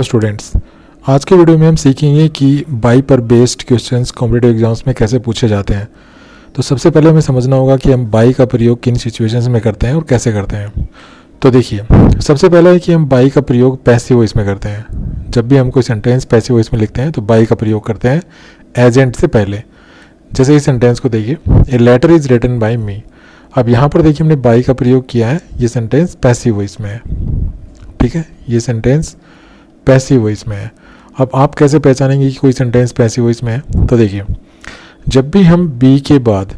Hello students, आज के video में हम सीखेंगे कि बाई पर बेस्ड क्वेश्चंस कॉम्पिटिटिव एग्जाम्स में कैसे पूछे जाते हैं। तो सबसे पहले हमें समझना होगा कि हम बाई का प्रयोग किन सिचुएशंस में करते हैं और कैसे करते हैं। तो देखिए, सबसे पहला है कि हम बाई का प्रयोग पैसिव वॉइस में करते हैं। जब भी हम कोई सेंटेंस पैसिव वॉइस में लिखते हैं तो बाई का प्रयोग करते हैं एजेंट से पहले। जैसे इस सेंटेंस को देखिए, A letter is written by me. अब यहाँ पर देखिए हमने बाई का प्रयोग किया है, ये सेंटेंस पैसिव वॉइस में है। ठीक है, ये सेंटेंस पैसिव वॉइस में है। अब आप कैसे पहचानेंगे कि कोई सेंटेंस पैसिव वॉइस में है? तो देखिए, जब भी हम बी के बाद,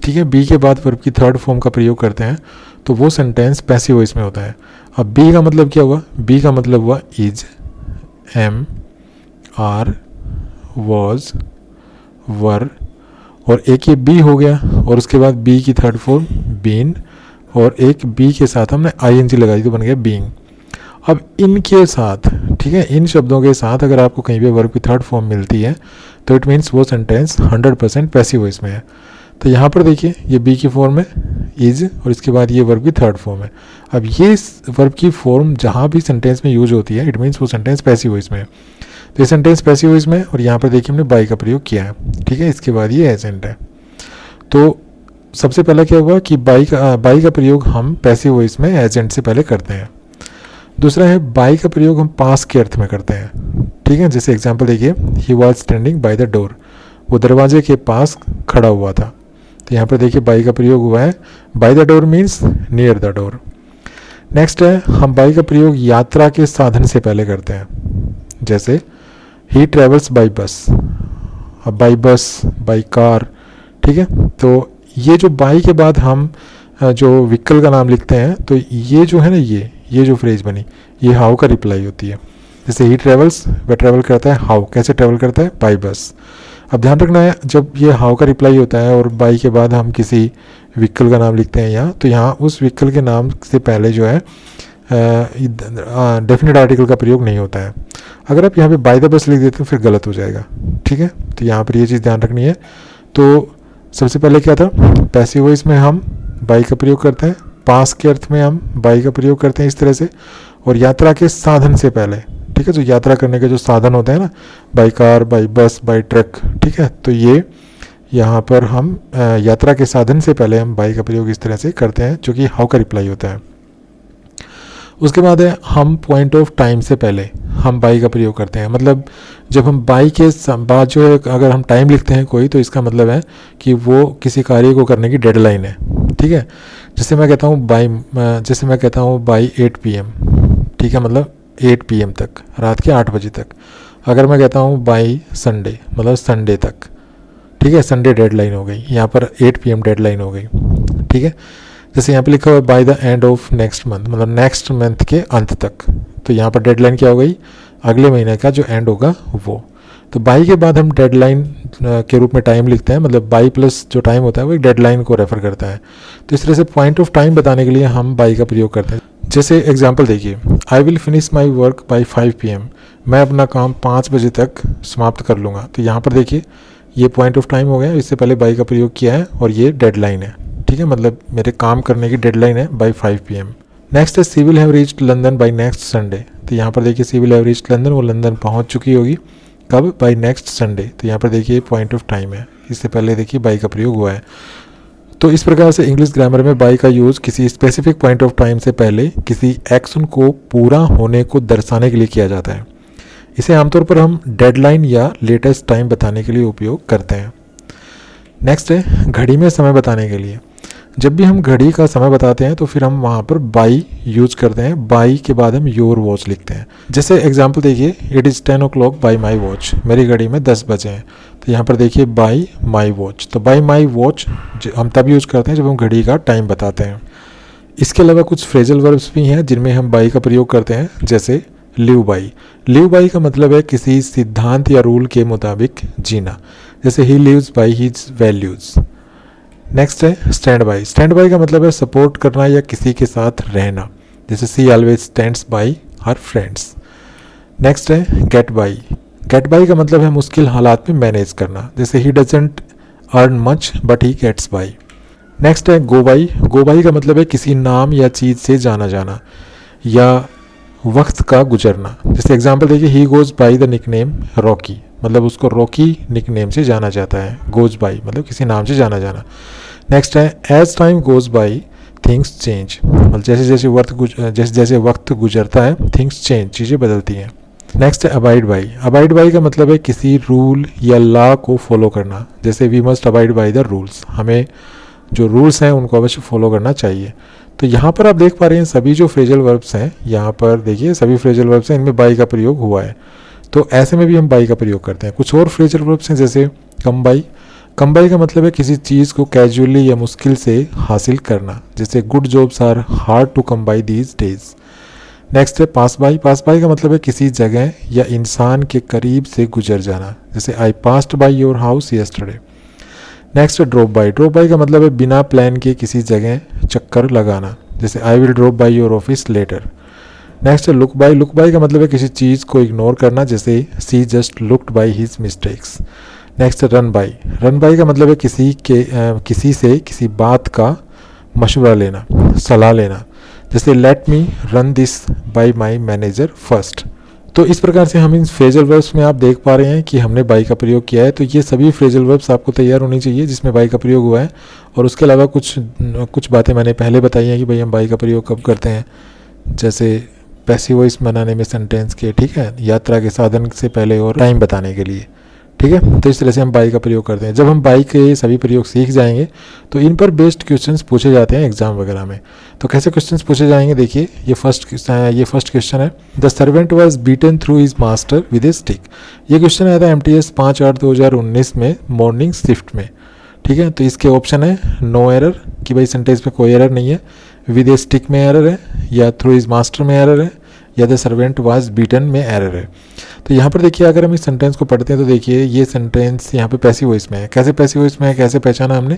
ठीक है, बी के बाद वर्ब की थर्ड फॉर्म का प्रयोग करते हैं तो वो सेंटेंस पैसिव वॉइस में होता है। अब बी का मतलब क्या हुआ? बी का मतलब हुआ इज, एम, आर, वॉज, वर, और एक ये बी हो गया और उसके बाद बी की थर्ड फॉर्म बीन, और एक बी के साथ हमने आईएनजी लगाई तो बन गया बीइंग। अब इनके साथ, ठीक है, इन शब्दों के साथ अगर आपको कहीं पे वर्ब की थर्ड फॉर्म मिलती है तो इट मीन्स वो सेंटेंस 100% पैसिव वॉइस में है। तो यहाँ पर देखिए, ये बी की फॉर्म है इज और इसके बाद ये वर्ब की थर्ड फॉर्म है। अब ये वर्ब की फॉर्म जहाँ भी सेंटेंस में यूज होती है इट मीन्स वो सेंटेंस पैसिव वॉइस में है। तो ये सेंटेंस पैसिव वॉइस में और यहाँ पर देखिए हमने बाई का प्रयोग किया है। ठीक है, इसके बाद ये एजेंट है। तो सबसे पहला क्या हुआ कि बाई का प्रयोग हम पैसिव वॉइस में एजेंट से पहले करते हैं। दूसरा है बाई का प्रयोग हम पास के अर्थ में करते हैं। ठीक है, जैसे एग्जांपल देखिए, he was standing by the door, वो दरवाजे के पास खड़ा हुआ था। तो यहाँ पर देखिए बाई का प्रयोग हुआ है, by the door means near the door. Next है हम बाई का प्रयोग यात्रा के साधन से पहले करते हैं। जैसे ही ट्रेवल्स बाई बस, अब बाई बस, बाई कार। ठीक है, तो ये जो बाई के बाद हम जो व्हीकल का नाम लिखते हैं तो ये जो है ना, ये जो फ्रेज बनी ये हाउ का रिप्लाई होती है। जैसे ही ट्रेवल्स, वह ट्रेवल करता है हाउ, कैसे ट्रेवल करता है? By bus. अब ध्यान रखना है, जब ये हाउ का रिप्लाई होता है और बाई के बाद हम किसी व्हीकल का नाम लिखते हैं यहाँ, तो यहाँ उस व्हीकल के नाम से पहले जो है डेफिनेट आर्टिकल का प्रयोग नहीं होता है। अगर आप यहाँ पे बाई द बस लिख देते हो फिर गलत हो जाएगा। ठीक है, तो यहाँ पर ये चीज़ ध्यान रखनी है। तो सबसे पहले क्या था, पैसिव वॉइस में हम बाई का प्रयोग करते हैं, पास के अर्थ में हम बाई का प्रयोग करते हैं इस तरह से, और यात्रा के साधन से पहले। ठीक है, जो यात्रा करने के जो साधन होते हैं ना, by car, by bus, by truck. ठीक है, तो ये यहाँ पर हम यात्रा के साधन से पहले हम बाई का प्रयोग इस तरह से करते हैं, जो कि हाउ का रिप्लाई होता है। उसके बाद है हम पॉइंट ऑफ टाइम से पहले हम बाई का प्रयोग करते हैं। मतलब जब हम बाई के बाद जो है अगर हम टाइम लिखते हैं कोई, तो इसका मतलब है कि वो किसी कार्य को करने की डेडलाइन है। ठीक है, जैसे मैं कहता हूँ बाई 8 PM। ठीक है, मतलब 8 PM तक, रात के 8 बजे तक। अगर मैं कहता हूँ बाई संडे, मतलब संडे तक। ठीक है, संडे डेडलाइन हो गई, यहाँ पर 8 PM डेडलाइन हो गई। ठीक है, जैसे यहाँ पे लिखा हुआ है by the end of next month, मतलब नेक्स्ट मंथ के अंत तक। तो यहाँ पर डेडलाइन क्या हो गई? अगले महीने का जो एंड होगा वो। तो बाई के बाद हम डेडलाइन के रूप में टाइम लिखते हैं, मतलब बाई प्लस जो टाइम होता है वो एक डेडलाइन को रेफर करता है। तो इस तरह से पॉइंट ऑफ टाइम बताने के लिए हम बाई का प्रयोग करते हैं। जैसे एग्जाम्पल देखिए, I will finish my work by 5 PM, मैं अपना काम 5 बजे तक समाप्त कर लूँगा। तो यहाँ पर देखिए ये पॉइंट ऑफ टाइम हो गया, इससे पहले बाई का प्रयोग किया है और ये डेडलाइन है। ठीक है, मतलब मेरे काम करने की डेडलाइन है बाई 5 PM। नेक्स्ट है she will have reached London by next Sunday. तो यहाँ पर देखिए she will have reached London, वो लंदन पहुँच चुकी होगी कब? By next Sunday. तो यहाँ पर देखिए पॉइंट ऑफ टाइम है, इससे पहले देखिए बाई का प्रयोग हुआ है। तो इस प्रकार से इंग्लिश ग्रामर में बाई का यूज़ किसी स्पेसिफिक पॉइंट ऑफ टाइम से पहले किसी एक्शन को पूरा होने को दर्शाने के लिए किया जाता है। इसे आमतौर पर हम डेडलाइन या लेटेस्ट टाइम बताने के लिए उपयोग करते हैं। नेक्स्ट है घड़ी में समय बताने के लिए। जब भी हम घड़ी का समय बताते हैं तो फिर हम वहाँ पर बाई यूज करते हैं। बाई के बाद हम योर वॉच लिखते हैं। जैसे एग्जांपल देखिए, it is 10 o'clock by my watch, मेरी घड़ी में 10 बजे हैं। तो यहाँ पर देखिए बाई माई वॉच। तो बाई माई वॉच हम तब यूज करते हैं जब हम घड़ी का टाइम बताते हैं। इसके अलावा कुछ फ्रेजल वर्ब्स भी हैं जिनमें हम बाई का प्रयोग करते हैं, जैसे लिव बाई। लिव बाई का मतलब है किसी सिद्धांत या रूल के मुताबिक जीना, जैसे he lives by his values. Next है स्टैंड बाई। स्टैंड बाई का मतलब है सपोर्ट करना या किसी के साथ रहना, जैसे she always stands by her friends. Next है गेट बाई। गेट बाई का मतलब है मुश्किल हालात में मैनेज करना, जैसे he doesn't earn much but he gets by. Next है गो बाई। गो बाई का मतलब है किसी नाम या चीज़ से जाना जाना, या वक्त का गुजरना। जैसे एग्जांपल देखिए, he goes by the nickname Rocky, मतलब उसको रॉकी निकनेम से जाना जाता है। गोज़ बाय मतलब किसी नाम से जाना जाना। नेक्स्ट है as time goes by things change, मतलब जैसे जैसे वक्त गुजरता है थिंग्स चेंज, चीज़ें बदलती हैं। नेक्स्ट है अबाइड बाई। अबाइड बाई का मतलब है किसी रूल या लॉ को फॉलो करना। जैसे we must abide by the rules, हमें जो रूल्स हैं उनको अवश्य फॉलो करना चाहिए। तो यहाँ पर आप देख पा रहे हैं सभी जो फ्रेजल वर्ब्स हैं, यहाँ पर देखिए सभी फ्रेजल वर्ब्स हैं, इनमें बाई का प्रयोग हुआ है। तो ऐसे में भी हम बाई का प्रयोग करते हैं। कुछ और फ्रेजल वर्ब्स हैं जैसे कम बाई। कम बाई का मतलब है किसी चीज़ को कैजुअली या मुश्किल से हासिल करना। जैसे good jobs are hard to come by these days. Next है पास बाई। पास बाई का मतलब है किसी जगह या इंसान के करीब से गुजर जाना। जैसे I passed by your house yesterday. Next है ड्रॉप बाई। ड्रॉप बाई का मतलब है बिना प्लान के किसी जगह चक्कर लगाना। जैसे I will drop by your office later. Next है लुक बाई। लुक बाई का मतलब है किसी चीज़ को इग्नोर करना। जैसे she just looked by his mistakes. Next है रन बाई। रन बाई का मतलब है किसी से किसी बात का मशवरा लेना, सलाह लेना। जैसे let me run this by my manager first. तो इस प्रकार से हम इन फ्रेजल वर्ब्स में आप देख पा रहे हैं कि हमने बाई का प्रयोग किया है। तो ये सभी फ्रेजल वर्ब्स आपको तैयार होनी चाहिए जिसमें बाई का प्रयोग हुआ है। और उसके अलावा कुछ बातें मैंने पहले बताई हैं कि भाई हम बाई का प्रयोग कब करते हैं। जैसे पैसिव वॉइस बनाने में सेंटेंस के, ठीक है, यात्रा के साधन से पहले और टाइम बताने के लिए, ठीक है। तो इस तरह से हम बाई का प्रयोग करते हैं। जब हम बाई के सभी प्रयोग सीख जाएंगे तो इन पर बेस्ड क्वेश्चंस पूछे जाते हैं एग्जाम वगैरह में। तो कैसे क्वेश्चंस पूछे जाएंगे देखिए, ये फर्स्ट क्वेश्चन है the servant was beaten through his master with A stick. ये क्वेश्चन आया था MTS 5/8/2019 में मॉर्निंग शिफ्ट में, ठीक है। तो इसके ऑप्शन है नो एरर कि भाई सेंटेंस में कोई एरर नहीं है, विद ए स्टिक में एरर है, या थ्रू हिज मास्टर में एरर है, या द सर्वेंट वाज बीटन में एरर है। तो यहाँ पर देखिए अगर हम इस सेंटेंस को पढ़ते हैं तो देखिए ये सेंटेंस यहाँ पे पैसिव वॉइस में है। कैसे पैसिव वॉइस में है, कैसे पहचाना हमने,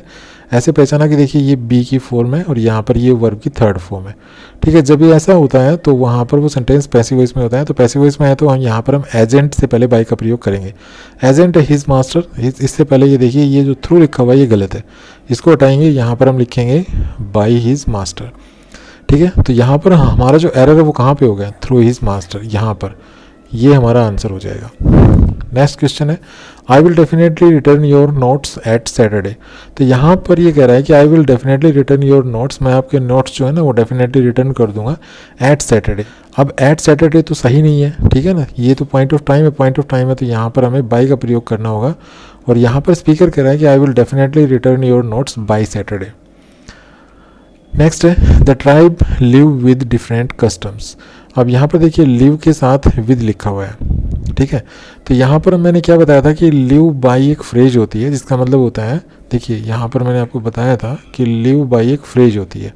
ऐसे पहचाना कि देखिए ये बी की फॉर्म है और यहाँ पर ये वर्ब की थर्ड फॉर्म है, ठीक है। जब ये ऐसा होता है तो वहाँ पर वो सेंटेंस पैसिव वॉइस में होता है। तो पैसिव वॉइस में है तो हम यहाँ पर हम एजेंट से पहले बाई का प्रयोग करेंगे। एजेंट है हिज मास्टर, इससे पहले ये देखिए ये जो थ्रू लिखा हुआ है ये गलत है, इसको हटाएंगे, यहाँ पर हम लिखेंगे बाई हिज मास्टर, ठीक है। तो यहाँ पर हमारा जो एरर है वो कहाँ पे हो गया, थ्रू हिज मास्टर, यहाँ पर ये हमारा आंसर हो जाएगा। नेक्स्ट क्वेश्चन है I will definitely return your notes at Saturday. तो यहाँ पर ये कह रहा है कि I will definitely return your notes, मैं आपके नोट्स जो है ना वो डेफिनेटली रिटर्न कर दूंगा एट सैटरडे। अब एट सैटरडे तो सही नहीं है, ठीक है ना, ये तो पॉइंट ऑफ टाइम है, पॉइंट ऑफ टाइम है, तो यहाँ पर हमें बाई का प्रयोग करना होगा। और यहाँ पर स्पीकर कह रहा है कि I will definitely return your notes by Saturday. Next है the tribe live with different customs. अब यहाँ पर देखिए लिव के साथ विद लिखा हुआ है, ठीक है। तो यहाँ पर मैंने क्या बताया था कि लिव बाई एक फ्रेज होती है, जिसका मतलब होता है, देखिए यहाँ पर मैंने आपको बताया था कि लिव बाई एक फ्रेज होती है,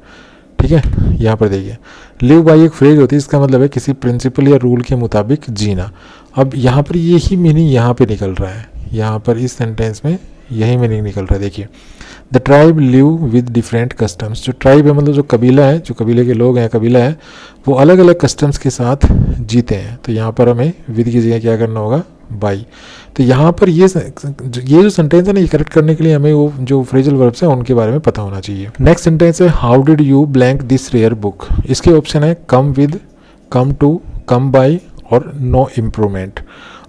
ठीक है। यहाँ पर देखिए लिव बाई एक फ्रेज होती है, इसका मतलब है किसी प्रिंसिपल या रूल के मुताबिक जीना। अब यहाँ पर यही मीनिंग यहाँ पे निकल रहा है, यहाँ पर इस सेंटेंस में यही मीनिंग निकल रहा है। देखिए the tribe live with different customs. जो ट्राइब है मतलब जो कबीला है, जो कबीले के लोग हैं, कबीला है, वो अलग अलग कस्टम्स के साथ जीते हैं। तो यहाँ पर हमें विद की जगह क्या करना होगा, बाई। तो यहाँ पर ये जो सेंटेंस है ना, ये करेक्ट करने के लिए हमें वो जो फ्रेजल वर्ब्स हैं उनके बारे में पता होना चाहिए। नेक्स्ट सेंटेंस है how did you blank this rare book. इसके ऑप्शन है come with, come to, come by और नो इम्प्रूवमेंट।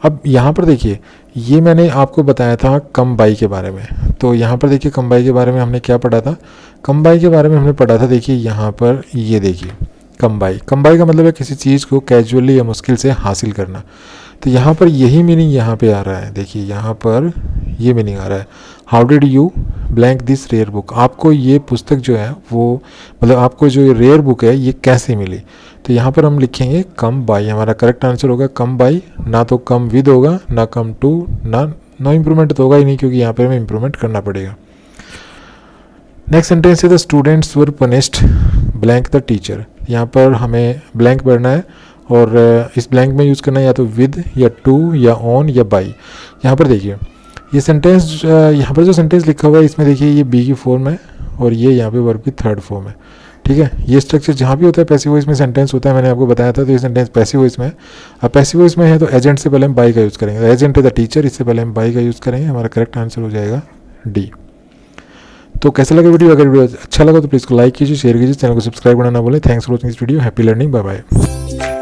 अब यहाँ पर देखिए ये मैंने आपको बताया था कम बाई के बारे में। तो यहाँ पर देखिए कम बाई के बारे में हमने क्या पढ़ा था, कम बाई के बारे में हमने पढ़ा था, देखिए यहाँ पर ये देखिए कम बाई। कम बाई का मतलब है किसी चीज़ को कैजुअली या मुश्किल से हासिल करना। तो यहाँ पर यही मीनिंग यहाँ पे आ रहा है, देखिए यहाँ पर ये मीनिंग आ रहा है how did you blank this rare book. आपको ये पुस्तक जो है वो, मतलब आपको जो ये रेयर बुक है ये कैसे मिली। तो यहाँ पर हम लिखेंगे कम बाई, हमारा करेक्ट आंसर होगा कम बाई। ना तो कम विद होगा, ना कम टू, ना नो इम्प्रूवमेंट तो होगा ही नहीं, क्योंकि यहाँ पर हमें इम्प्रूवमेंट करना पड़ेगा। नेक्स्ट सेंटेंस है the students were punished blank the teacher. यहाँ पर हमें ब्लैंक भरना है और इस ब्लैंक में यूज़ करना है या तो विद या टू या ऑन या बाई। यहाँ पर देखिए ये सेंटेंस, यहाँ पर जो सेंटेंस लिखा हुआ है इसमें देखिए ये बी की फॉर्म है और ये यहाँ पे वर्ब की थर्ड फॉर्म है, ठीक है। ये स्ट्रक्चर जहाँ भी होता है पैसिव वॉइस में सेंटेंस होता है, मैंने आपको बताया था। तो ये सेंटेंस पैसिव वॉइस में है। अब पैसिव वॉइस में है तो एजेंट से पहले हम बाई का यूज़ करेंगे। एजेंट है द टीचर, इससे पहले हम बाई का यूज़ करेंगे, हमारा करेक्ट आंसर हो जाएगा डी। तो कैसा लगा वीडियो, अगर वीडियो अच्छा लगा तो प्लीज़ को लाइक कीजिए, शेयर कीजिए, चैनल को सब्सक्राइब करना ना भूलें। Thanks for watching this video, happy learning, bye bye.